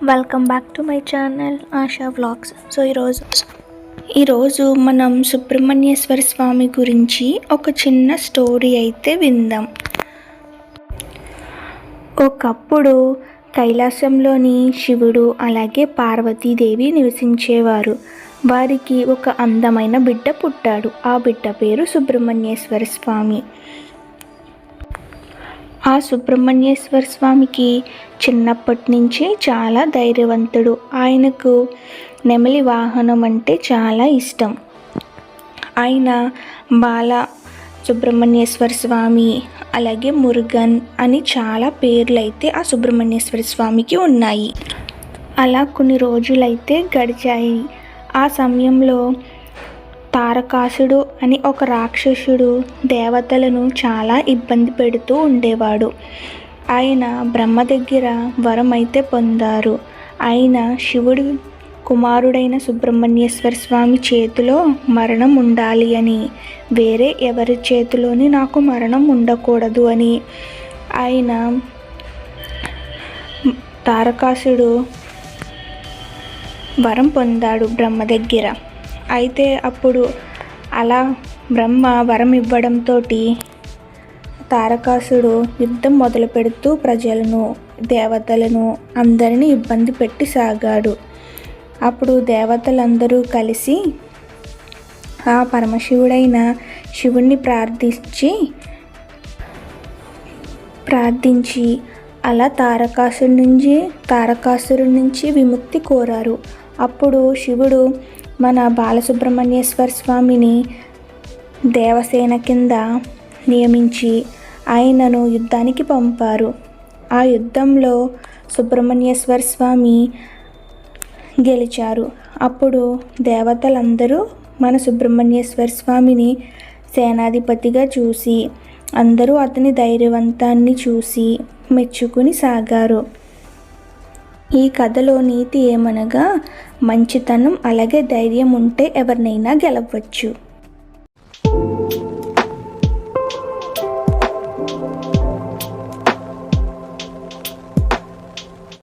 Welcome back to my channel ASHA vlogs. ఈరోజు మనం సుబ్రహ్మణ్యేశ్వర స్వామి గురించి ఒక చిన్న స్టోరీ అయితే విందాం. ఒకప్పుడు కైలాసంలోని శివుడు అలాగే పార్వతీదేవి నివసించేవారు. వారికి ఒక అందమైన బిడ్డ పుట్టాడు. ఆ బిడ్డ పేరు సుబ్రహ్మణ్యేశ్వర స్వామి. ఆ సుబ్రహ్మణ్యేశ్వర స్వామికి చిన్నప్పటి నుంచి చాలా ధైర్యవంతుడు. ఆయనకు నెమలి వాహనం అంటే చాలా ఇష్టం. ఆయన బాల సుబ్రహ్మణ్యేశ్వర స్వామి అలాగే మురుగన్ అని చాలా పేర్లైతే ఆ సుబ్రహ్మణ్యేశ్వర స్వామికి ఉన్నాయి. అలా కొన్ని రోజులైతే గడిచాయి. ఆ సమయంలో తారకాసుడు అని ఒక రాక్షసుడు దేవతలను చాలా ఇబ్బంది పెడుతూ ఉండేవాడు. ఆయన బ్రహ్మ దగ్గర వరం అయితే పొందారు. ఆయన శివుడి కుమారుడైన సుబ్రహ్మణ్యేశ్వర స్వామి చేతిలో మరణం ఉండాలి అని, వేరే ఎవరి చేతిలోని నాకు మరణం ఉండకూడదు అని ఆయన తారకాసుడు వరం పొందాడు బ్రహ్మ దగ్గర. అయితే అప్పుడు అలా బ్రహ్మ వరం ఇవ్వడంతో తారకాసుడు యుద్ధం మొదలు పెడుతూ ప్రజలను దేవతలను అందరినీ ఇబ్బంది పెట్టి సాగాడు. అప్పుడు దేవతలందరూ కలిసి ఆ పరమశివుడైన శివుణ్ణి ప్రార్థించి అలా తారకాసురు నుంచి విముక్తి కోరారు. అప్పుడు శివుడు మన బాలసుబ్రహ్మణ్యేశ్వర స్వామిని దేవసేన కింద నియమించి ఆయనను యుద్ధానికి పంపారు. ఆ యుద్ధంలో సుబ్రహ్మణ్యేశ్వర స్వామి గెలిచారు. అప్పుడు దేవతలందరూ మన సుబ్రహ్మణ్యేశ్వర స్వామిని సేనాధిపతిగా చూసి అందరూ అతని ధైర్యవంతాన్ని చూసి మెచ్చుకుని సాగారు. ఈ కథలో నీతి ఏమనగా మంచితనం అలాగే ధైర్యం ఉంటే ఎవరినైనా గెలవచ్చు.